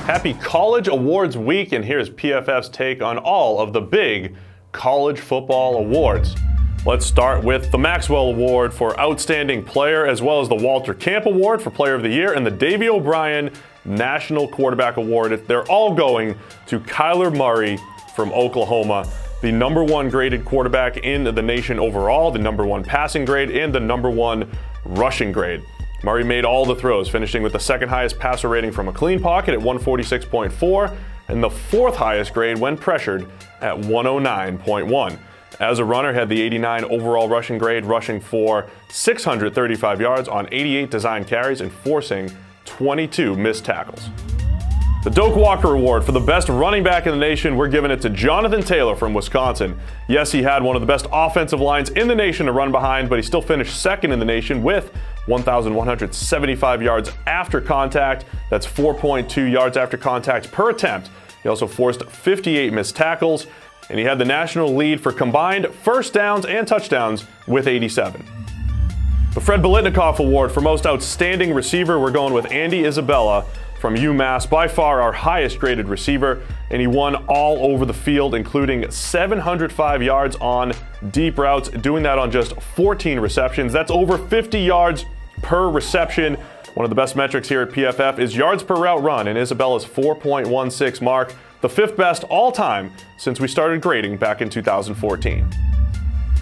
Happy College Awards Week, and here's PFF's take on all of the big college football awards. Let's start with the Maxwell Award for Outstanding Player, as well as the Walter Camp Award for Player of the Year, and the Davey O'Brien National Quarterback Award. They're all going to Kyler Murray from Oklahoma, the #1 graded quarterback in the nation overall, the #1 passing grade, and the #1 rushing grade. Murray made all the throws, finishing with the second highest passer rating from a clean pocket at 146.4 and the fourth highest grade when pressured at 109.1. As a runner, had the 89 overall rushing grade, rushing for 635 yards on 88 design carries and forcing 22 missed tackles. The Doak Walker Award for the best running back in the nation, we're giving it to Jonathan Taylor from Wisconsin. Yes, he had one of the best offensive lines in the nation to run behind, but he still finished second in the nation with 1,175 yards after contact. That's 4.2 yards after contact per attempt. He also forced 58 missed tackles, and he had the national lead for combined first downs and touchdowns with 87. The Fred Biletnikoff Award for most outstanding receiver, we're going with Andy Isabella from UMass, by far our highest graded receiver, and he won all over the field, including 705 yards on deep routes, doing that on just 14 receptions. That's over 50 yards per reception. One of the best metrics here at PFF is yards per route run, and Isabella's 4.16 mark, the 5th best all time since we started grading back in 2014.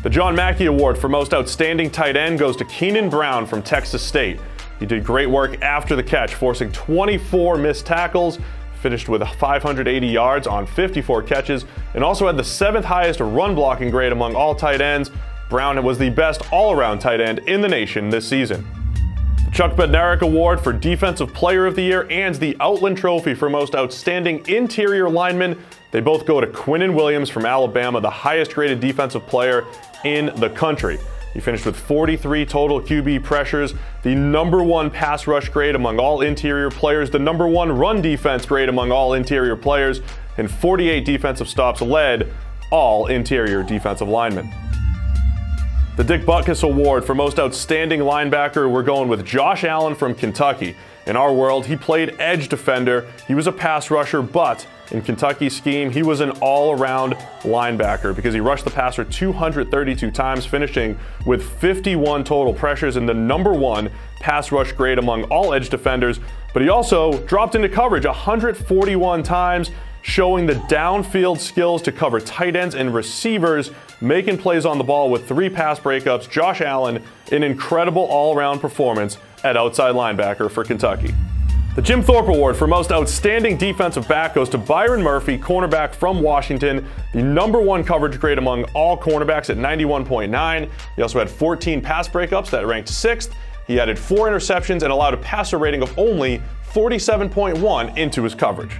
The John Mackey Award for most outstanding tight end goes to Keenan Brown from Texas State. He did great work after the catch, forcing 24 missed tackles, finished with 580 yards on 54 catches, and also had the 7th highest run blocking grade among all tight ends. Brown was the best all-around tight end in the nation this season. The Chuck Bednarik Award for Defensive Player of the Year and the Outland Trophy for most outstanding interior lineman, they both go to Quinnen Williams from Alabama, the highest graded defensive player in the country. He finished with 43 total QB pressures, the #1 pass rush grade among all interior players, the #1 run defense grade among all interior players, and 48 defensive stops led all interior defensive linemen. The Dick Butkus Award for most outstanding linebacker, we're going with Josh Allen from Kentucky. In our world, he played edge defender, he was a pass rusher, but in Kentucky's scheme, he was an all-around linebacker because he rushed the passer 232 times, finishing with 51 total pressures and the #1 pass rush grade among all edge defenders. But he also dropped into coverage 141 times, showing the downfield skills to cover tight ends and receivers, making plays on the ball with 3 pass breakups. Josh Allen, an incredible all-around performance at outside linebacker for Kentucky. The Jim Thorpe Award for most outstanding defensive back goes to Byron Murphy, cornerback from Washington, the #1 coverage grade among all cornerbacks at 91.9. He also had 14 pass breakups that ranked 6th. He added 4 interceptions and allowed a passer rating of only 47.1 into his coverage.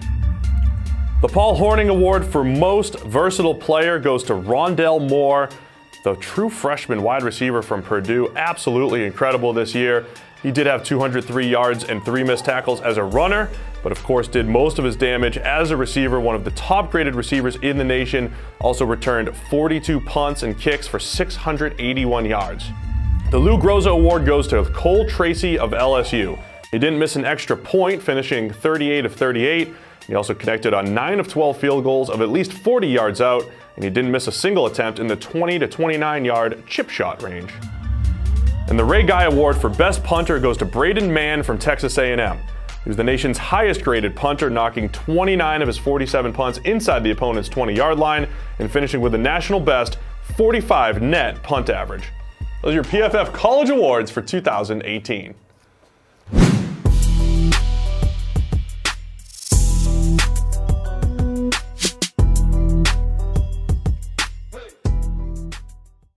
The Paul Hornung Award for most versatile player goes to Rondale Moore, the true freshman wide receiver from Purdue. Absolutely incredible this year. He did have 203 yards and 3 missed tackles as a runner, but of course did most of his damage as a receiver, one of the top graded receivers in the nation. Also returned 42 punts and kicks for 681 yards. The Lou Groza Award goes to Cole Tracy of LSU. He didn't miss an extra point, finishing 38 of 38. He also connected on 9 of 12 field goals of at least 40 yards out, and he didn't miss a single attempt in the 20 to 29 yard chip shot range. And the Ray Guy Award for Best Punter goes to Braden Mann from Texas A&M. He was the nation's highest graded punter, knocking 29 of his 47 punts inside the opponent's 20-yard line and finishing with the national best 45 net punt average. Those are your PFF College Awards for 2018.